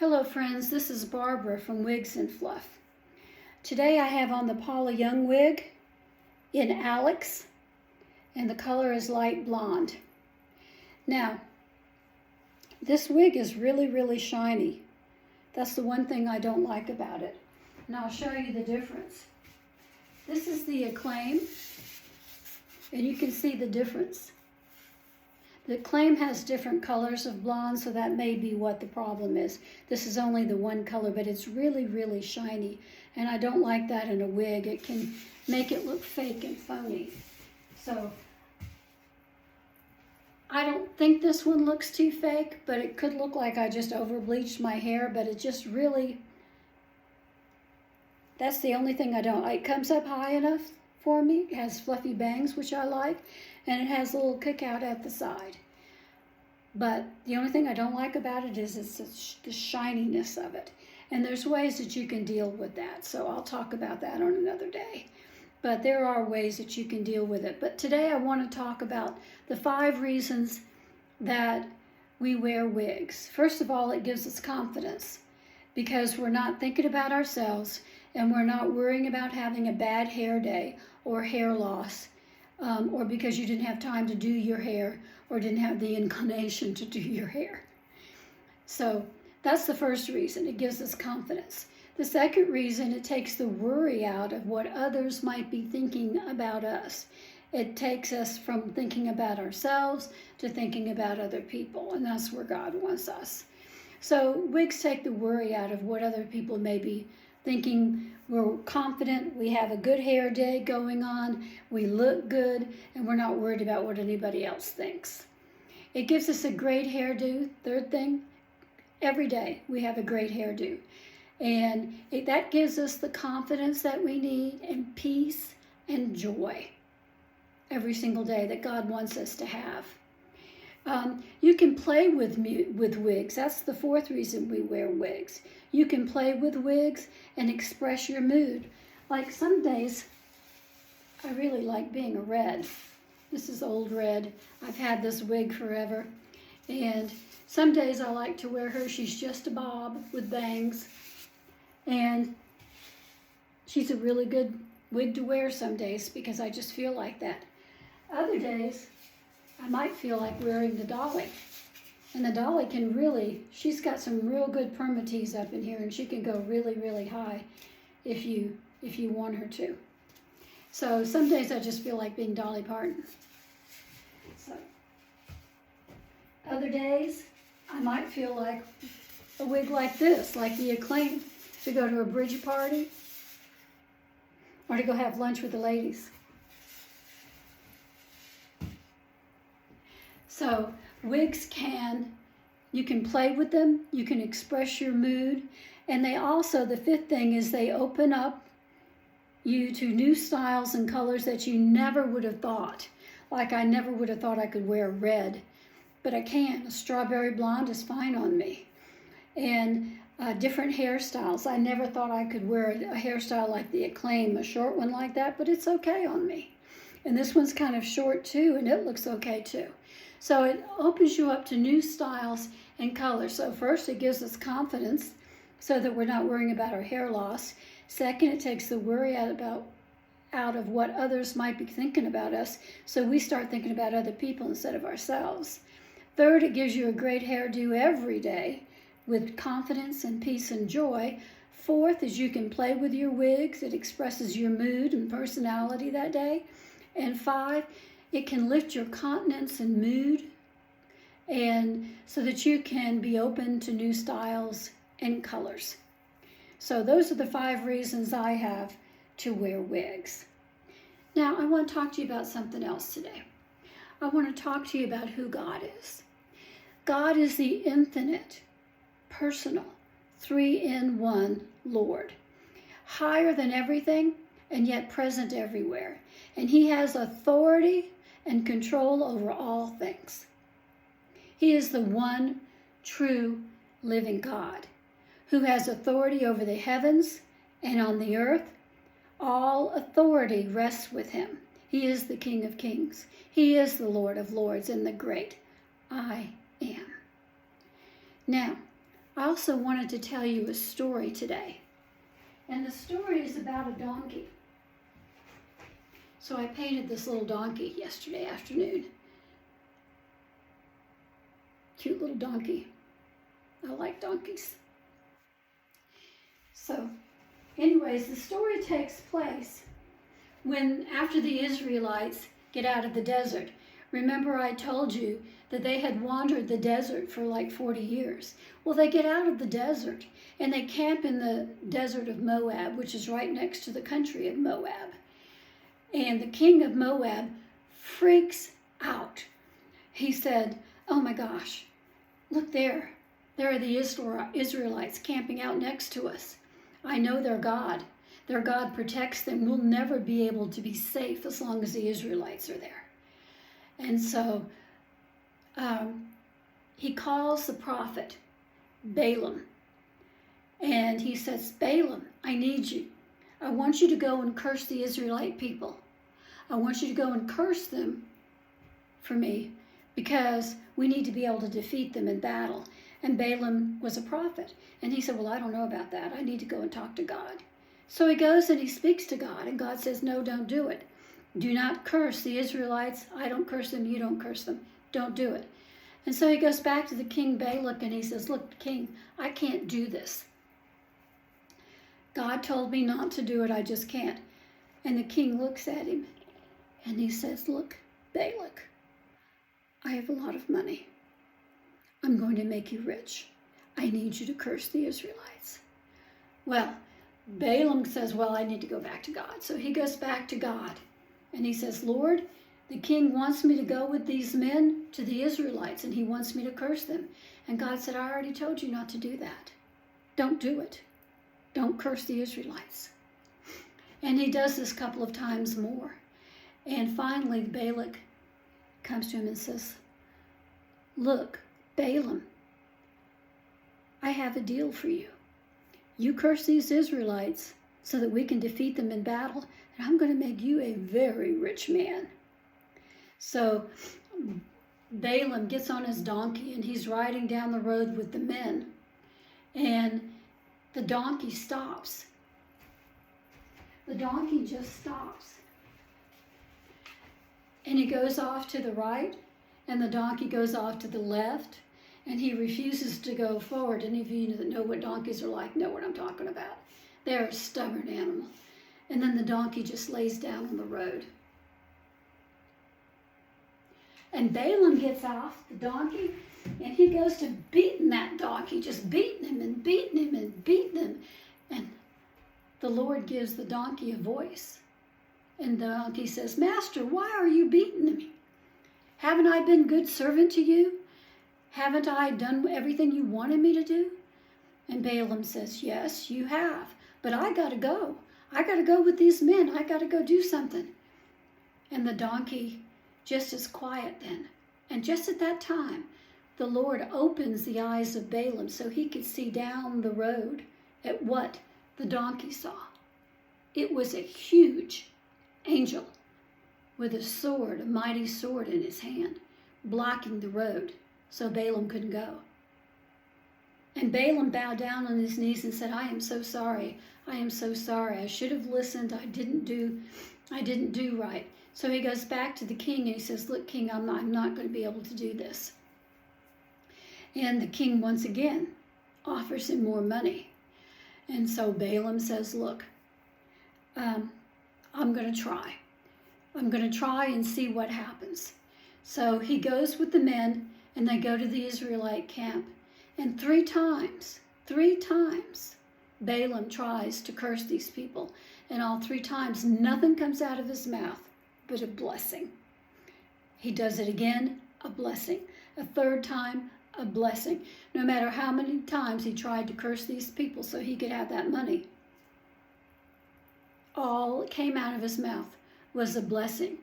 Hello friends, this is Barbara from Wigs and Fluff. Today I have on the Paula Young wig in Alex, and the color is light blonde. Now, this wig is really shiny. That's the one thing I don't like about it. And I'll show you the difference. This is the Acclaim, and you can see the difference. The Acclaim has different colors of blonde, so that may be what the problem is. This is only the one color, but it's really shiny, and I don't like that in a wig. It can make it look fake and phony. So I don't think this one looks too fake, but it could look like I just over bleached my hair, but it just really, that's the only thing I don't. It comes up high enough for me. It has fluffy bangs, which I like, and it has a little kick out at the side. But the only thing I don't like about it is the shininess of it. And there's ways that you can deal with that, so I'll talk about that on another day. But there are ways that you can deal with it. But today I want to talk about the 5 reasons that we wear wigs. First of all, it gives us confidence because we're not thinking about ourselves and we're not worrying about having a bad hair day or hair loss, or because you didn't have time to do your hair or didn't have the inclination to do your hair. So that's the first reason. It gives us confidence. The second reason, it takes the worry out of what others might be thinking about us. It takes us from thinking about ourselves to thinking about other people, and that's where God wants us. So wigs take the worry out of what other people may be thinking. We're confident, we have a good hair day going on, we look good, and we're not worried about what anybody else thinks. It gives us a great hairdo. Third thing, every day we have a great hairdo. And that gives us the confidence that we need and peace and joy every single day that God wants us to have. You can play with wigs. That's the 4th reason we wear wigs. You can play with wigs and express your mood. Like some days, I really like being a red. This is old red. I've had this wig forever. And some days I like to wear her. She's just a bob with bangs. And she's a really good wig to wear some days because I just feel like that. Other days, I might feel like wearing the dolly. And the dolly can really, she's got some real good permatease up in here, and she can go really high if you want her to. So some days I just feel like being Dolly Parton. So other days I might feel like a wig like this, like the Acclaim, to go to a bridge party or to go have lunch with the ladies. So wigs you can play with them, you can express your mood, and they also, the 5th thing is they open up you to new styles and colors that you never would have thought. Like I never would have thought I could wear red, but I can. A strawberry blonde is fine on me. And different hairstyles. I never thought I could wear a hairstyle like the Acclaim, a short one like that, but it's okay on me. And this one's kind of short too, and it looks okay too. So it opens you up to new styles and colors. So first, it gives us confidence so that we're not worrying about our hair loss. Second, it takes the worry out of what others might be thinking about us, so we start thinking about other people instead of ourselves. Third, it gives you a great hairdo every day with confidence and peace and joy. Fourth is you can play with your wigs. It expresses your mood and personality that day. And 5, it can lift your continence and mood, and so that you can be open to new styles and colors. So those are the 5 reasons I have to wear wigs. Now I want to talk to you about something else today. I want to talk to you about who God is. God is the infinite, personal, 3-in-1 Lord, higher than everything and yet present everywhere. And he has authority and control over all things. He is the one true living God who has authority over the heavens and on the earth. All authority rests with him. He is the King of Kings. He is the Lord of Lords and the great I am. Now, I also wanted to tell you a story today. And the story is about a donkey. So I painted this little donkey yesterday afternoon. Cute little donkey. I like donkeys. So, anyways, the story takes place when, after the Israelites get out of the desert. Remember I told you that they had wandered the desert for like 40 years. Well, they get out of the desert and they camp in the desert of Moab, which is right next to the country of Moab. And the king of Moab freaks out. He said, oh my gosh, look there. There are the Israelites camping out next to us. I know their God. Their God protects them. We'll never be able to be safe as long as the Israelites are there. And so he calls the prophet Balaam. And he says, Balaam, I need you. I want you to go and curse the Israelite people. I want you to go and curse them for me because we need to be able to defeat them in battle. And Balaam was a prophet. And he said, well, I don't know about that. I need to go and talk to God. So he goes and he speaks to God. And God says, no, don't do it. Do not curse the Israelites. I don't curse them. You don't curse them. Don't do it. And so he goes back to the king Balak and he says, look, king, I can't do this. God told me not to do it. I just can't. And the king looks at him and he says, look, Balak, I have a lot of money. I'm going to make you rich. I need you to curse the Israelites. Well, Balaam says, well, I need to go back to God. So he goes back to God and he says, Lord, the king wants me to go with these men to the Israelites and he wants me to curse them. And God said, I already told you not to do that. Don't do it. Don't curse the Israelites. And he does this a couple of times more. And finally, Balak comes to him and says, look, Balaam, I have a deal for you. You curse these Israelites so that we can defeat them in battle, and I'm going to make you a very rich man. So Balaam gets on his donkey, and he's riding down the road with the men, and the donkey stops. The donkey just stops. And he goes off to the right, and the donkey goes off to the left, and he refuses to go forward. Any of you that know what donkeys are like know what I'm talking about. They're a stubborn animal. And then the donkey just lays down on the road. And Balaam gets off the donkey, and he goes to beating that donkey, just beating him and beating him and beating him. And the Lord gives the donkey a voice. And the donkey says, Master, why are you beating me? Haven't I been good servant to you? Haven't I done everything you wanted me to do? And Balaam says, yes, you have. But I got to go. I got to go with these men. I got to go do something. And the donkey just is quiet then. And just at that time, the Lord opens the eyes of Balaam so he could see down the road at what the donkey saw. It was a huge angel with a sword, a mighty sword in his hand, blocking the road so Balaam couldn't go. And Balaam bowed down on his knees and said, I am so sorry. I am so sorry. I should have listened. I didn't do right. So he goes back to the king and he says, look, king, I'm not going to be able to do this. And the king once again offers him more money. And so Balaam says, look, I'm going to try. I'm going to try and see what happens. So he goes with the men and they go to the Israelite camp. And three times, Balaam tries to curse these people. And all three times, nothing comes out of his mouth but a blessing. He does it again, a blessing. A third time, a blessing. No matter how many times he tried to curse these people so he could have that money, all that came out of his mouth was a blessing.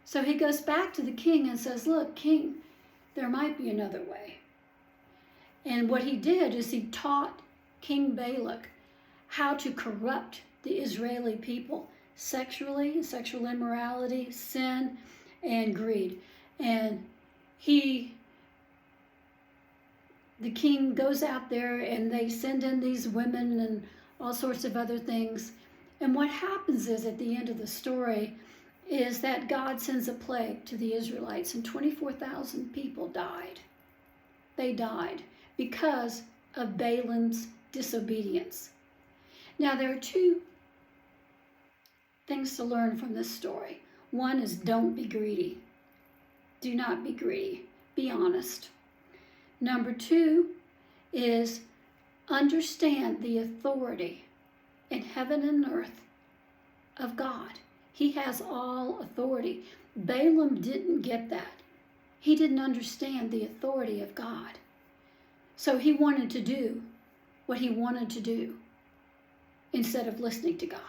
So he goes back to the king and says, look, king, there might be another way. And what he did is he taught King Balak how to corrupt the Israeli people sexually, sexual immorality, sin, and greed. And he the king goes out there and they send in these women and all sorts of other things. And what happens is at the end of the story is that God sends a plague to the Israelites and 24,000 people died. They died because of Balaam's disobedience. Now there are two things to learn from this story. One is don't be greedy. Do not be greedy. Be honest. Number two is understand the authority in heaven and earth of God. He has all authority. Balaam didn't get that. He didn't understand the authority of God. So he wanted to do what he wanted to do instead of listening to God.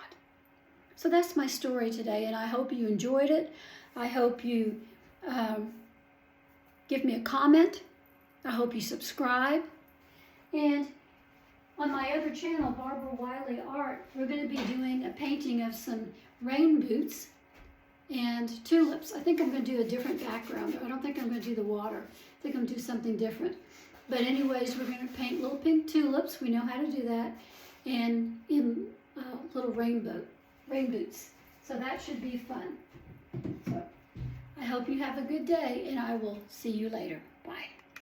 So that's my story today, and I hope you enjoyed it. I hope you give me a comment. I hope you subscribe. And on my other channel, Barbara Wiley Art, we're going to be doing a painting of some rain boots and tulips. I think I'm going to do a different background. I don't think I'm going to do the water. I think I'm going to do something different. But anyways, we're going to paint little pink tulips. We know how to do that. And in little rain boots. So that should be fun. So I hope you have a good day, and I will see you later. Bye.